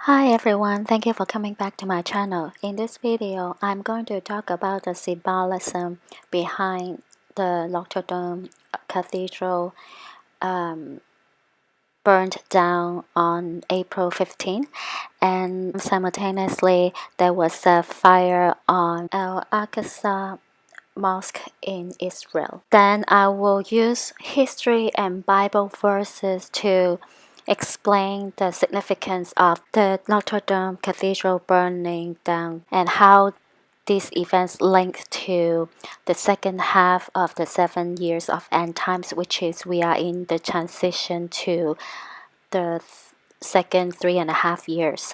Hi everyone, thank you for coming back to my channel. In this video, I'm going to talk about the symbolism behind the Notre Dame Cathedral burned down on April 15, and simultaneously there was a fire on Al-Aqsa Mosque in Israel. Then I will use history and Bible verses to explain the significance of the Notre Dame Cathedral burning down and how these events link to the second half of the 7 years of end times, which is we are in the transition to the second 3.5 years.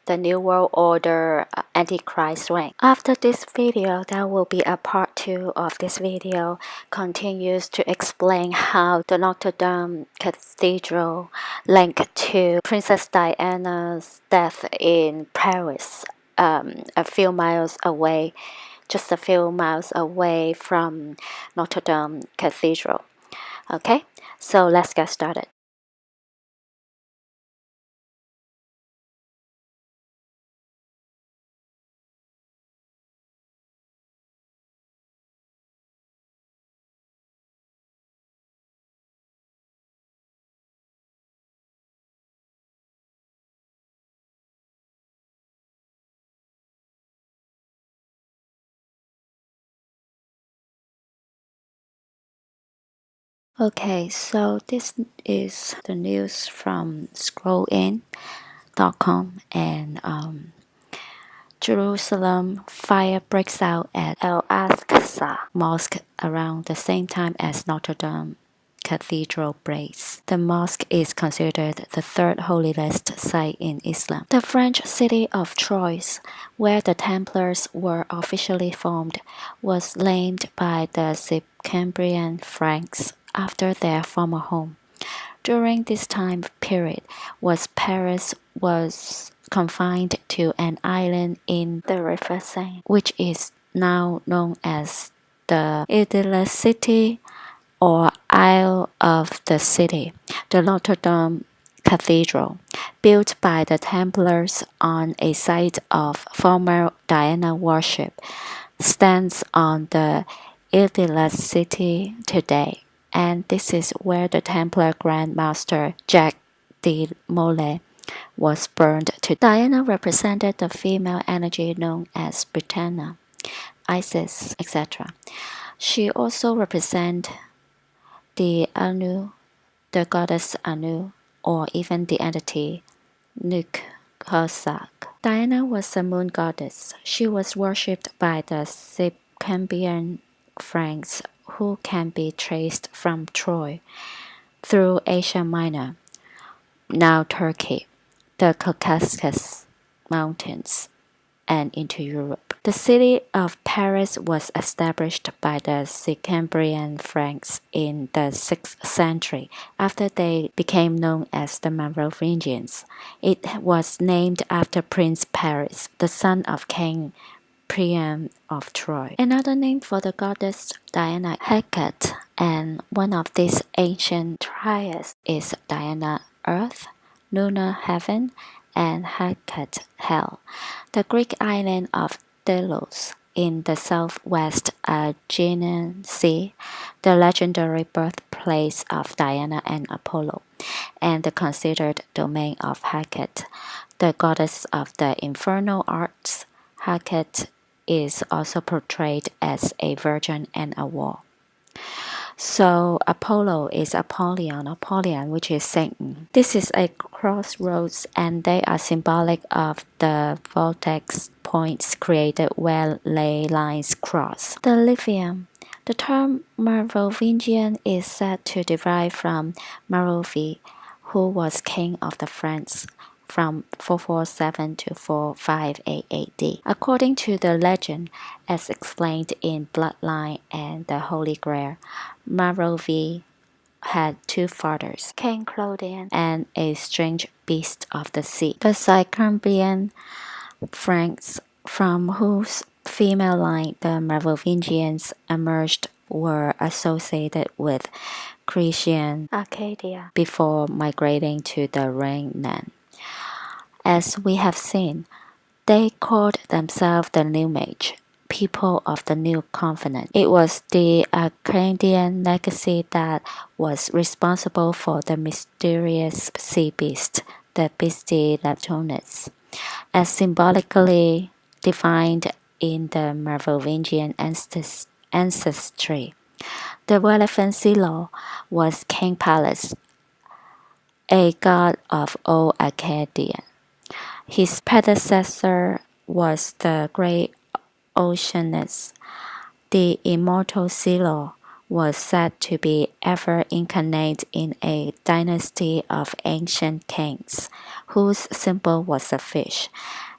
The New World Order Antichrist reign. After this video, there will be a part 2 of this video continues to explain how the Notre Dame Cathedral linked to Princess Diana's death in Paris, a few miles away, just a few miles away from Notre Dame Cathedral. Okay, so let's get started. Okay, so this is the news from scrollin.com, and Jerusalem fire breaks out at Al-Aqsa Mosque around the same time as Notre Dame Cathedral breaks. The mosque is considered the third holiest site in Islam. The French city of Troyes, where the Templars were officially formed, was named by the Cambrian Franks after their former home. During this time period, Paris was confined to an island in the River Seine, which is now known as the Île City or Isle of the City. The Notre Dame Cathedral, built by the Templars on a site of former Diana worship, stands on the Île City today, and this is where the Templar Grand Master Jacques de Molay was burned to. Diana represented the female energy known as Britannia, Isis, etc. She also represented the Anu, the goddess Anu, or even the entity Nukhazak. Diana was a moon goddess. She was worshipped by the Cambrian Franks, who can be traced from Troy through Asia Minor, now Turkey, the Caucasus Mountains, and into Europe. The city of Paris was established by the Cambrian Franks in the 6th century after they became known as the Merovingians. It was named after Prince Paris, the son of King Priam of Troy. Another name for the goddess Diana, Hecate, and one of these ancient triads is Diana Earth, Luna Heaven, and Hecate Hell. The Greek island of Delos in the southwest Aegean Sea, the legendary birthplace of Diana and Apollo, and the considered domain of Hecate, the goddess of the infernal arts. Hecate is also portrayed as a virgin and a wall. So Apollo is Apollyon, which is Satan. This is a crossroads, and they are symbolic of the vortex points created where ley lines cross. The lithium. The term Merovingian is said to derive from Merovii, who was king of the Franks from 447 to 458 AD. According to the legend, as explained in Bloodline and the Holy Grail, Merovii had two fathers, King Clodion and a strange beast of the sea. The Cambrian Franks, from whose female line the Merovingians emerged, were associated with Christian Arcadia before migrating to the Rhineland. As we have seen, they called themselves the New Mage, people of the New Covenant. It was the Akkadian legacy that was responsible for the mysterious sea beast, the Beastie Leptonus, as symbolically defined in the Merovingian ancestry. The relevant Silo was King Pallas, a god of all Arcadia. His predecessor was the great Oceanus. The immortal Silo was said to be ever incarnate in a dynasty of ancient kings, whose symbol was a fish,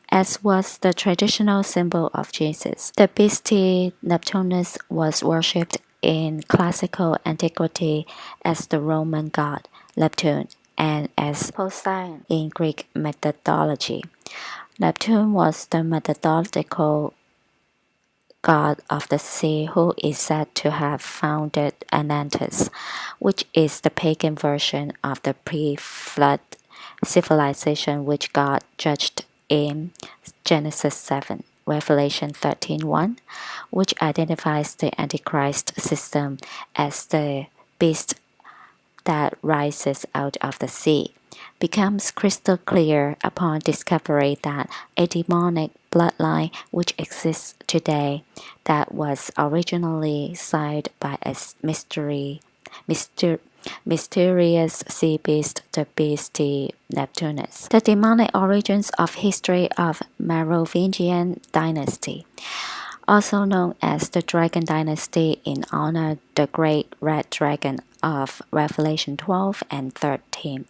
as was the traditional symbol of Jesus. The beastie Neptunus was worshipped in classical antiquity as the Roman god Neptune and as Poseidon in Greek mythology. Neptune was the mythological god of the sea who is said to have founded Atlantis, which is the pagan version of the pre-flood civilization which God judged in Genesis 7, Revelation 13:1, which identifies the Antichrist system as the beast that rises out of the sea, becomes crystal clear upon discovery that a demonic bloodline which exists today that was originally signed by a mysterious sea beast, the beastie Neptunus. The demonic origins of history of Merovingian dynasty, also known as the Dragon Dynasty in honor the great red dragon of Revelation 12 and 13.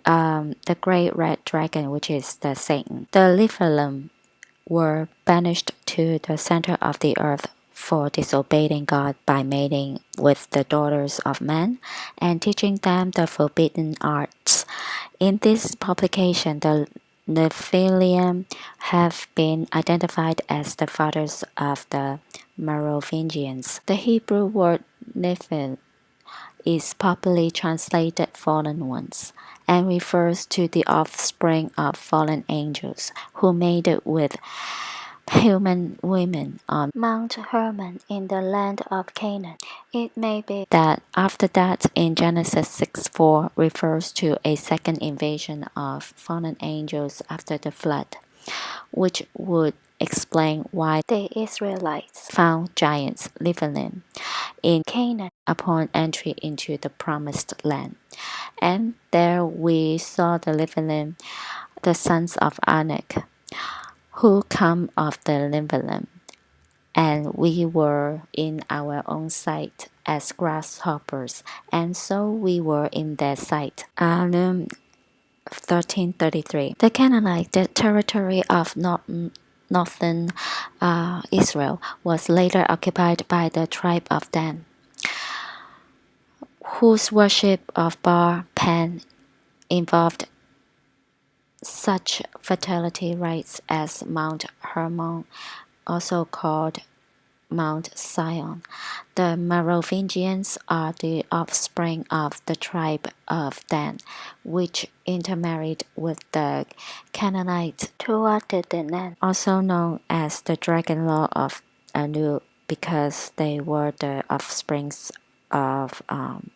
The great red dragon, which is the Satan. The Nephilim were banished to the center of the earth for disobeying God by mating with the daughters of men and teaching them the forbidden arts. In this publication, the Nephilim have been identified as the fathers of the Merovingians. The Hebrew word Nephil is popularly translated fallen ones and refers to the offspring of fallen angels who mated with human women on Mount Hermon in the land of Canaan. It may be that after that in Genesis 6:4 refers to a second invasion of fallen angels after the flood, which would explain why the Israelites found giants living in Canaan upon entry into the promised land. And there we saw the Nephilim, the sons of Anak, who come of the Nephilim, and we were in our own sight as grasshoppers, and so we were in their sight. 1333. The Canaanite, the territory of northern Israel, was later occupied by the tribe of Dan, whose worship of Baal Pan involved such fertility rites as Mount Hermon, also called Mount Sion. The Merovingians are the offspring of the tribe of Dan, which intermarried with the Canaanites toward the Danaan, also known as the Dragon Law of Anu, because they were the offsprings of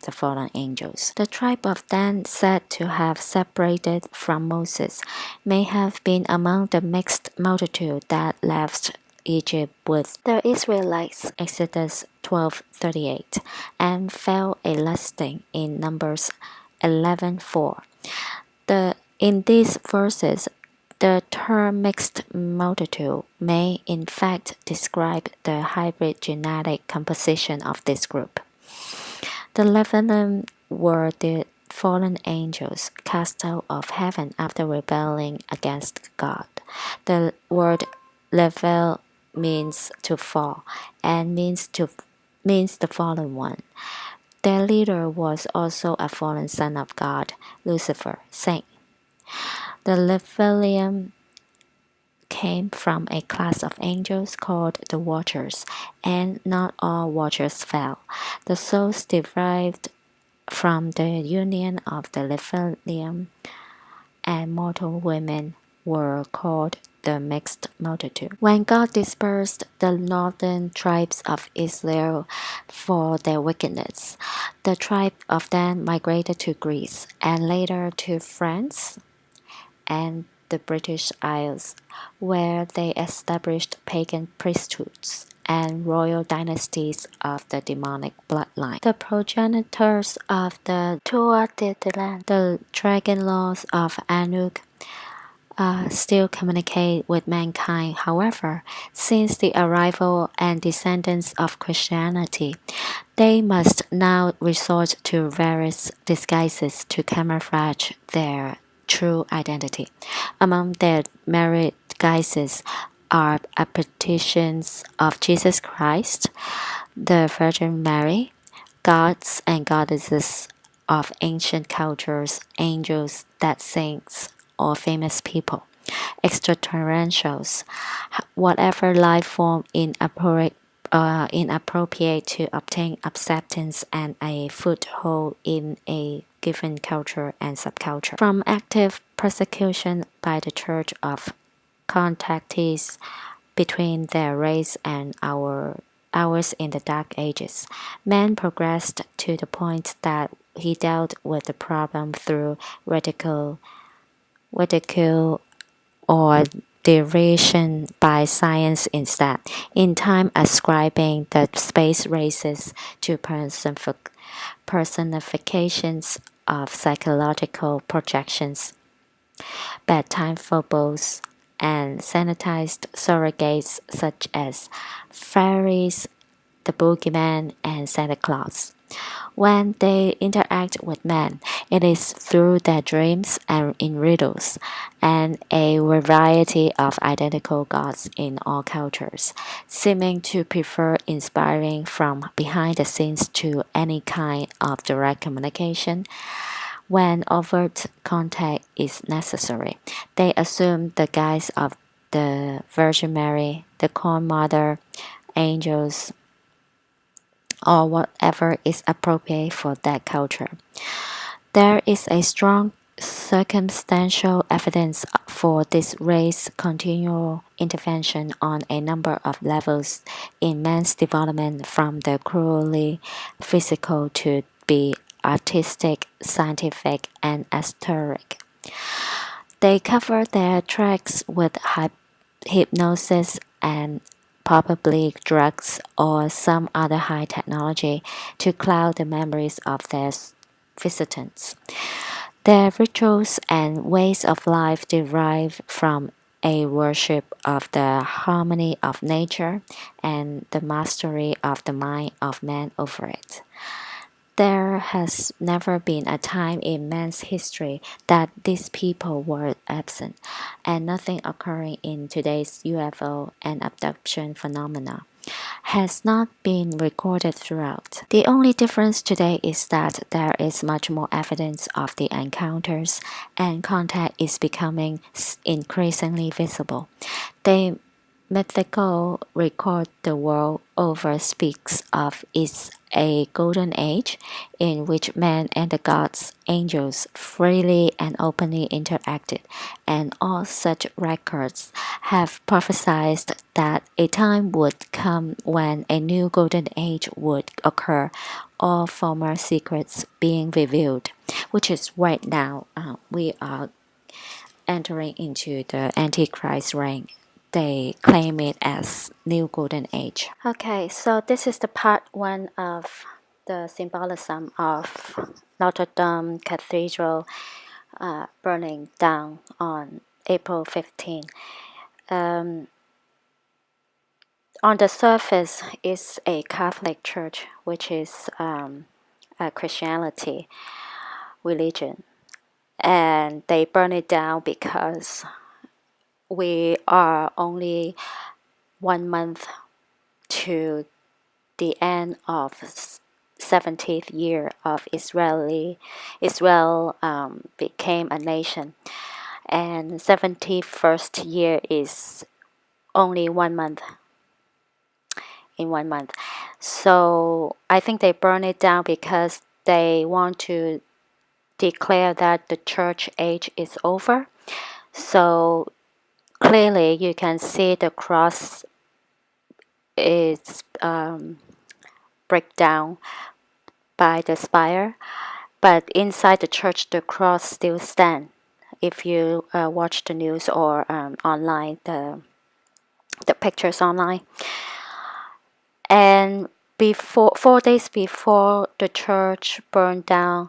the fallen angels. The tribe of Dan, said to have separated from Moses, may have been among the mixed multitude that left Egypt with the Israelites, Exodus 12:38, and fell a lusting in Numbers 11:4. In these verses, the term mixed multitude may in fact describe the hybrid genetic composition of this group. The Nephilim were the fallen angels cast out of heaven after rebelling against God. The word Level means to fall and means the fallen one. Their leader was also a fallen son of God, Lucifer, Satan. The Nephilim came from a class of angels called the Watchers, and not all Watchers fell. The souls derived from the union of the Nephilim and mortal women were called the mixed multitude. When God dispersed the northern tribes of Israel for their wickedness, the tribe of Dan migrated to Greece and later to France and the British Isles, where they established pagan priesthoods and royal dynasties of the demonic bloodline. The progenitors of the Tuatha, the dragon laws of Anuk, still communicate with mankind. However, since the arrival and descendants of Christianity, they must now resort to various disguises to camouflage their true identity. Among their myriad guises are apparitions of Jesus Christ, the Virgin Mary, gods and goddesses of ancient cultures, angels, dead saints, or famous people, extraterrestrials, whatever life form inappropriate to obtain acceptance and a foothold in a given culture and subculture. From active persecution by the Church of contactees between their race and ours in the Dark Ages, man progressed to the point that he dealt with the problem through ridicule or derision by science instead, in time ascribing the space races to personifications of psychological projections, bedtime foibles, and sanitized surrogates such as fairies, the boogeyman, and Santa Claus. When they interact with men, it is through their dreams and in riddles, and a variety of identical gods in all cultures, seeming to prefer inspiring from behind the scenes to any kind of direct communication. When overt contact is necessary, they assume the guise of the Virgin Mary, the Corn Mother, angels, or whatever is appropriate for that culture. There is a strong circumstantial evidence for this race's continual intervention on a number of levels in man's development, from the cruelly physical to the artistic, scientific, and esoteric. They cover their tracks with hypnosis and probably drugs or some other high technology to cloud the memories of their visitants. Their rituals and ways of life derive from a worship of the harmony of nature and the mastery of the mind of man over it. There has never been a time in man's history that these people were absent, and nothing occurring in today's UFO and abduction phenomena has not been recorded throughout. The only difference today is that there is much more evidence of the encounters, and contact is becoming increasingly visible. The mythical record the world over speaks of is a golden age in which man and the gods, angels, freely and openly interacted, and all such records have prophesied that a time would come when a new golden age would occur, all former secrets being revealed, which is right now. We are entering into the Antichrist reign. They claim it as new golden age. Okay, so this is the part one of the symbolism of Notre Dame Cathedral burning down on April 15. On the surface is a Catholic church, which is a Christianity religion, and they burn it down because we are only 1 month to the end of 70th year of Israel became a nation, and 71st year is only 1 month in 1 month. So I think they burn it down because they want to declare that the church age is over. So clearly you can see the cross is break down by the spire, but inside the church the cross still stands. If you watch the news or online, the pictures online. And 4 days before the church burned down,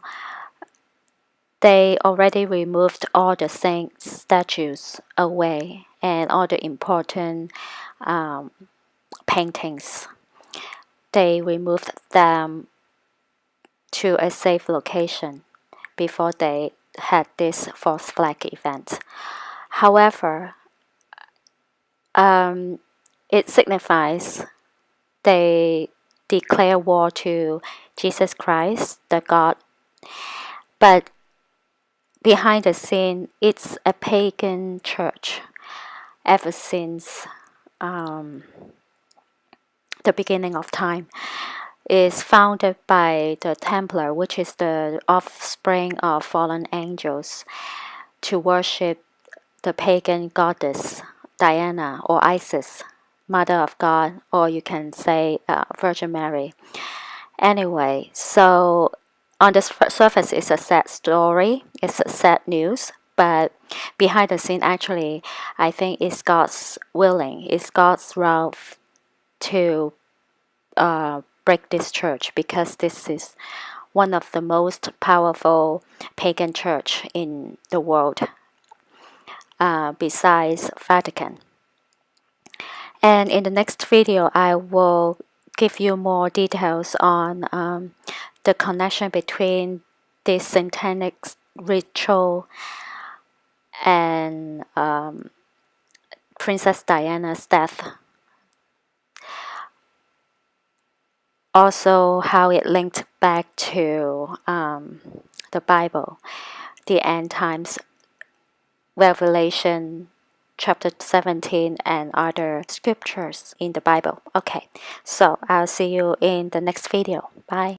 they already removed all the saint statues away and all the important paintings. They removed them to a safe location before they had this false flag event. However, it signifies they declare war to Jesus Christ, the God. But behind the scene, it's a pagan church ever since the beginning of time. Is founded by the Templar, which is the offspring of fallen angels, to worship the pagan goddess Diana or Isis, Mother of God, or you can say Virgin Mary. Anyway, so on the surface, it's a sad story, it's a sad news, but behind the scene, actually, I think it's God's willing, it's God's wrath to break this church, because this is one of the most powerful pagan church in the world, besides Vatican. And in the next video, I will give you more details on the connection between this satanic ritual and Princess Diana's death. Also, how it linked back to the Bible, the end times, Revelation chapter 17, and other scriptures in the Bible. Okay, so I'll see you in the next video. Bye.